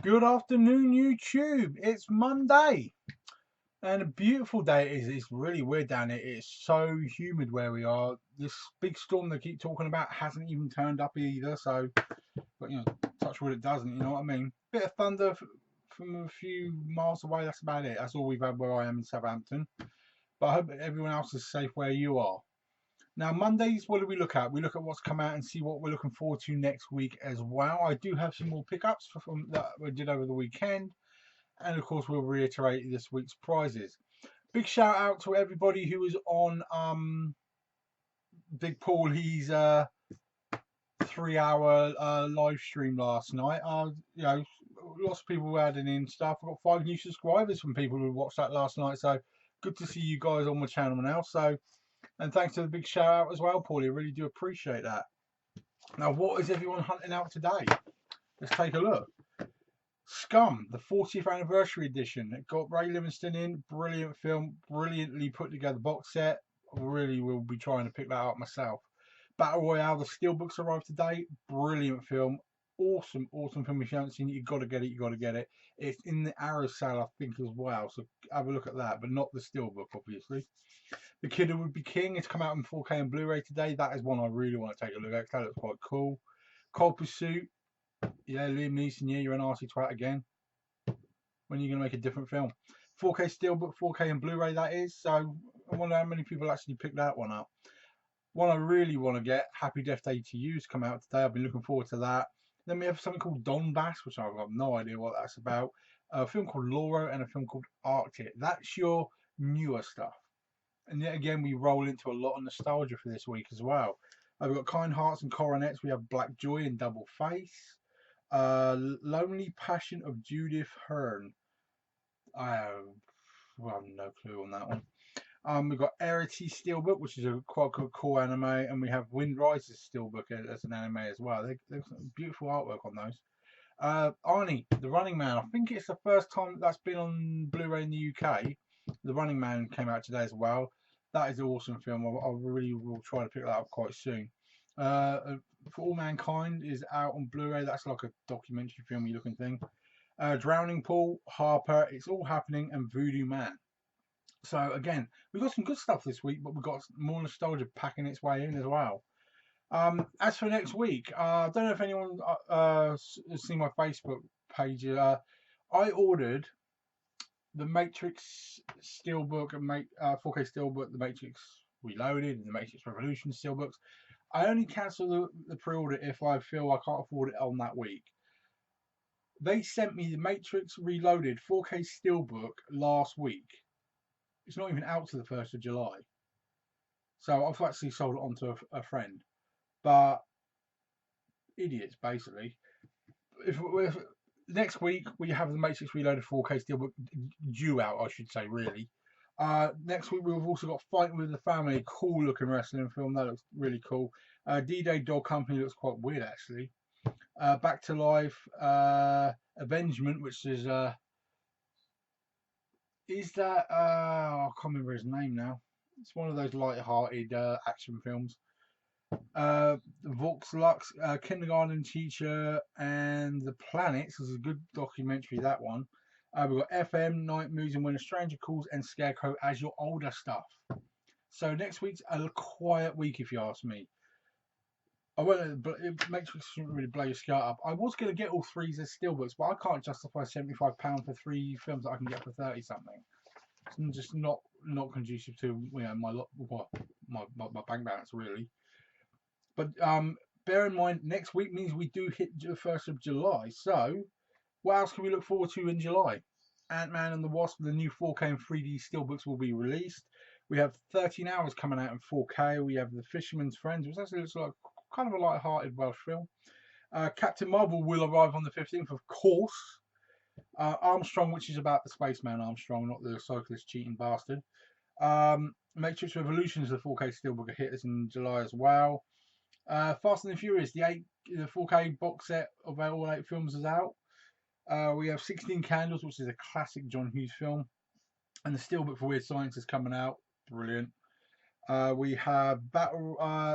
Good afternoon, YouTube. It's Monday and a beautiful day it is. It's really weird down here. It's so humid where we are. This big storm they keep talking about hasn't even turned up either. So, but touch wood it doesn't. You know what I mean? Bit of thunder from a few miles away. That's about it. That's all we've had where I am in Southampton. But I hope everyone else is safe where you are. Now, Mondays, what do we look at? We look at what's come out and see what we're looking forward to next week as well. I do have some more pickups from that we did over the weekend. And of course, we'll reiterate this week's prizes. Big shout out to everybody who was on Big Paul. He's 3 hour live stream last night. Lots of people were adding in stuff. I've got 5 new subscribers from people who watched that last night. So good to see you guys on my channel now. So, and thanks to the big shout out as well, Paulie. I really do appreciate that. Now, what is everyone hunting out today? Let's take a look. Scum, the 40th anniversary edition. It got Ray Livingston in. Brilliant film. Brilliantly put together box set. I really will be trying to pick that up myself. Battle Royale, the Steelbooks arrived today. Brilliant film. Awesome film. If you haven't seen it, you've got to get it. You've got to get it. It's in the Arrow sale, I think, as well. So have a look at that, but not the Steelbook, obviously. The Kid Who Would Be King has come out in 4K and Blu-ray today. That is one I really want to take a look at. That looks quite cool. Cold Pursuit. Yeah, Liam Neeson, yeah, you're an arsey twat again. When are you going to make a different film? 4K Steelbook, 4K and Blu-ray that is. So I wonder how many people actually picked that one up. One I really want to get, Happy Death Day to You's come out today. I've been looking forward to that. Then we have something called Donbass, which I've got no idea what that's about. A film called Lauro and a film called Arctic. That's your newer stuff. And yet again, we roll into a lot of nostalgia for this week as well. We've got Kind Hearts and Coronets. We have Black Joy and Double Face. Lonely Passion of Judith Hearn. I have, well, no clue on that one. We've got Arity Steelbook, which is a quite cool anime, and we have Wind Rises Steelbook as an anime as well. There's some beautiful artwork on those. Arnie, The Running Man. I think it's the first time that's been on Blu-ray in the UK. The Running Man came out today as well. That is an awesome film. I really will try to pick that up quite soon. For All Mankind is out on Blu-ray. That's like a documentary film looking thing. Drowning Pool, Harper, It's All Happening, and Voodoo Man. So again, we've got some good stuff this week, but we've got more nostalgia packing its way in as well. As for next week, I don't know if anyone has seen my Facebook page. I ordered the Matrix Steelbook and 4K Steelbook, the Matrix Reloaded, and the Matrix Revolution Steelbooks. I only cancel the pre-order if I feel I can't afford it on that week. They sent me the Matrix Reloaded 4K Steelbook last week. It's not even out to the 1st of July. So I've actually sold it on to a friend. But idiots, basically. If next week we have the Matrix Reloaded 4K Steelbook due out, I should say, really. Next week we've also got Fighting with the Family, cool looking wrestling film. That looks really cool. D-Day Dog Company looks quite weird, actually. Back to Life, Avengement, which is that I can't remember his name now. It's one of those light-hearted action films. Vox Lux, Kindergarten Teacher, and The Planets. This is a good documentary, that one. We've got FM, Night Moves, and When a Stranger Calls, and Scarecrow as your older stuff. So next week's a quiet week, if you ask me. I won't, but it makes me really blow your skirt up. I was going to get all 3s as steelbooks, but I can't justify £75 for 3 films that I can get for 30 something. It's just not conducive to my bank balance, really. But bear in mind, next week means we do hit the 1st of July. So what else can we look forward to in July? Ant-Man and the Wasp, the new 4K and 3D steelbooks will be released. We have 13 Hours coming out in 4K. We have The Fisherman's Friends, which actually looks like kind of a light-hearted Welsh film. Captain Marvel will arrive on the 15th, of course. Armstrong, which is about the spaceman Armstrong, not the cyclist cheating bastard. Matrix Revolutions, the 4K steelbook, hit us in July as well. Fast and the Furious, the 4K box set of all 8 films is out. We have 16 Candles, which is a classic John Hughes film, and the Steelbook for Weird Science is coming out. Brilliant. We have Battle, what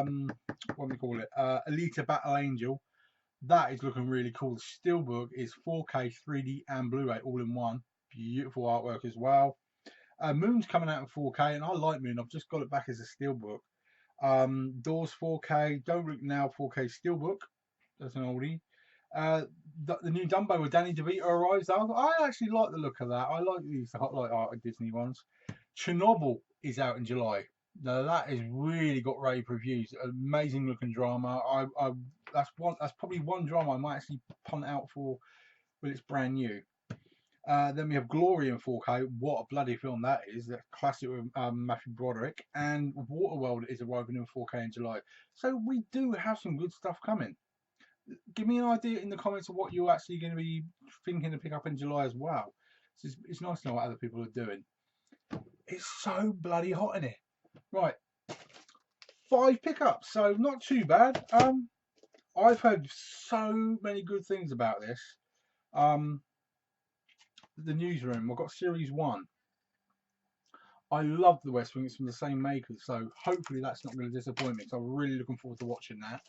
do we call it? Alita Battle Angel. That is looking really cool. The Steelbook is 4K, 3D, and Blu-ray all in one. Beautiful artwork as well. Moon's coming out in 4K, and I like Moon. I've just got it back as a Steelbook. Doors 4K, Don't Look Now 4K Steelbook. That's an oldie. The new Dumbo with Danny DeVito arrives. I actually like the look of that. I like these Hotlight Art Disney ones. Chernobyl is out in July. Now that has really got rave reviews. Amazing looking drama. That's probably one drama I might actually punt out for when it's brand new. Then we have Glory in 4K. What a bloody film that is. That classic with Matthew Broderick. And Waterworld is arriving in 4K in July. So we do have some good stuff coming. Give me an idea in the comments of what you're actually going to be thinking to pick up in July as well. It's nice to know what other people are doing. It's so bloody hot in here. Right, 5 pickups, so not too bad. I've heard so many good things about this. The Newsroom, I've got series 1. I love The West Wing. It's from the same makers, so hopefully that's not going to disappoint me. So I'm really looking forward to watching that.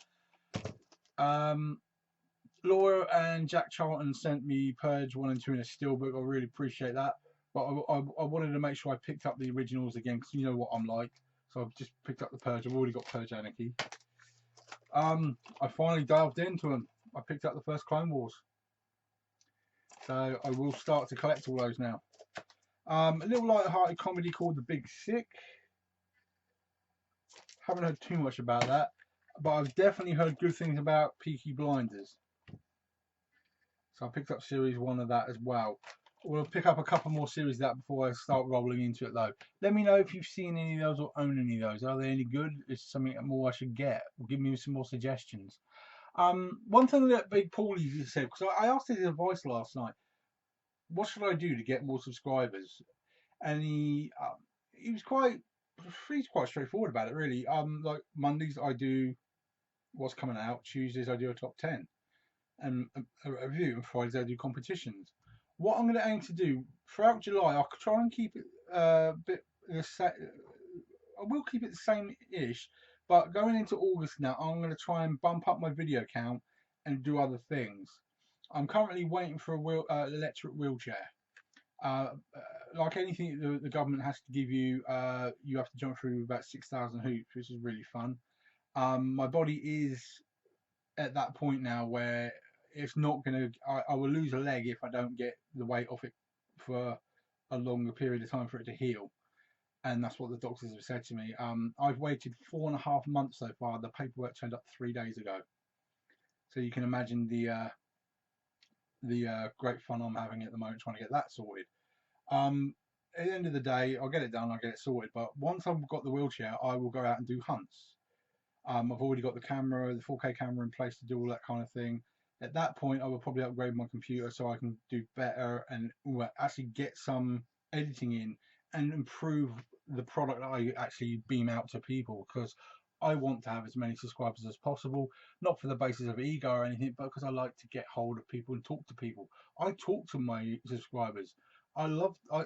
Laura and Jack Charlton sent me Purge 1 and 2 in a steelbook. I really appreciate that. But I wanted to make sure I picked up the originals again, because you know what I'm like. So I've just picked up the Purge. I've already got Purge Anarchy. I finally delved into them. I picked up the first Clone Wars. So I will start to collect all those now. A little light-hearted comedy called The Big Sick. Haven't heard too much about that, but I've definitely heard good things about Peaky Blinders. So I picked up series 1 of that as well. We'll pick up a couple more series of that before I start rolling into it though. Let me know if you've seen any of those or own any of those. Are they any good? Is something more I should get? Give me some more suggestions. One thing that Big Paulie said, because I asked his advice last night, what should I do to get more subscribers? And he's quite straightforward about it really. Like Mondays I do what's coming out, Tuesdays I do a top 10 and a review, and Fridays I do competitions. What I'm going to aim to do throughout July, I'll try and keep it a bit I will keep it the same-ish, but going into August now, I'm going to try and bump up my video count and do other things. I'm currently waiting for a electric wheelchair. Like anything the government has to give you, you have to jump through about 6,000 hoops, which is really fun. My body is at that point now where it's not going to, I will lose a leg if I don't get the weight off it for a longer period of time for it to heal. And that's what the doctors have said to me. I've waited 4.5 months so far. The paperwork turned up 3 days ago. So you can imagine the great fun I'm having at the moment trying to get that sorted. At the end of the day, I'll get it done, I'll get it sorted. But once I've got the wheelchair, I will go out and do hunts. I've already got the camera, the 4K camera in place to do all that kind of thing. At that point, I will probably upgrade my computer so I can do better and actually get some editing in and improve the product that I actually beam out to people, because I want to have as many subscribers as possible, not for the basis of ego or anything, but because I like to get hold of people and talk to people. I talk to my subscribers. I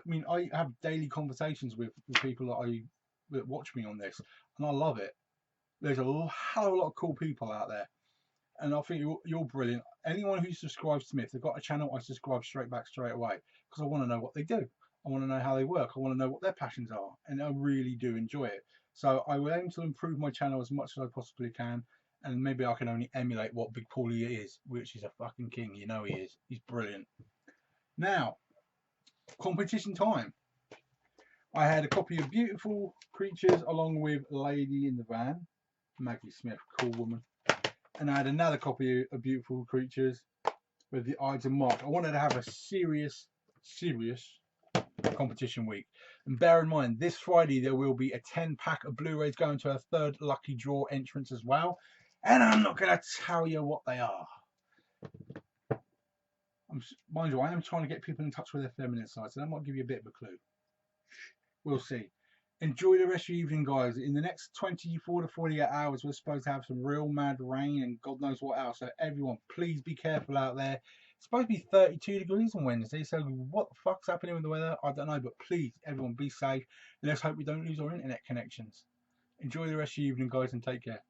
mean, I have daily conversations with people that watch me on this, and I love it. There's a hell of a lot of cool people out there, and I think you're brilliant. Anyone who subscribes to me, if they've got a channel, I subscribe straight away, because I want to know what they do. I want to know how they work. I want to know what their passions are, and I really do enjoy it. So I will aim to improve my channel as much as I possibly can, and maybe I can only emulate what Big Paulie is, which is a fucking king. You know he is. He's brilliant. Now, competition time. I had a copy of Beautiful Creatures along with Lady in the Van, Maggie Smith, cool woman. And I had another copy of Beautiful Creatures with the Ides of March. I wanted to have a serious competition week. And bear in mind, this Friday there will be a 10-pack of Blu-rays going to a third lucky draw entrance as well. And I'm not going to tell you what they are. Mind you, I am trying to get people in touch with their feminine side, so that might give you a bit of a clue. We'll see. Enjoy the rest of your evening, guys. In the next 24 to 48 hours, we're supposed to have some real mad rain and God knows what else. So everyone, please be careful out there. It's supposed to be 32 degrees on Wednesday, so what the fuck's happening with the weather? I don't know, but please, everyone, be safe. And let's hope we don't lose our internet connections. Enjoy the rest of your evening, guys, and take care.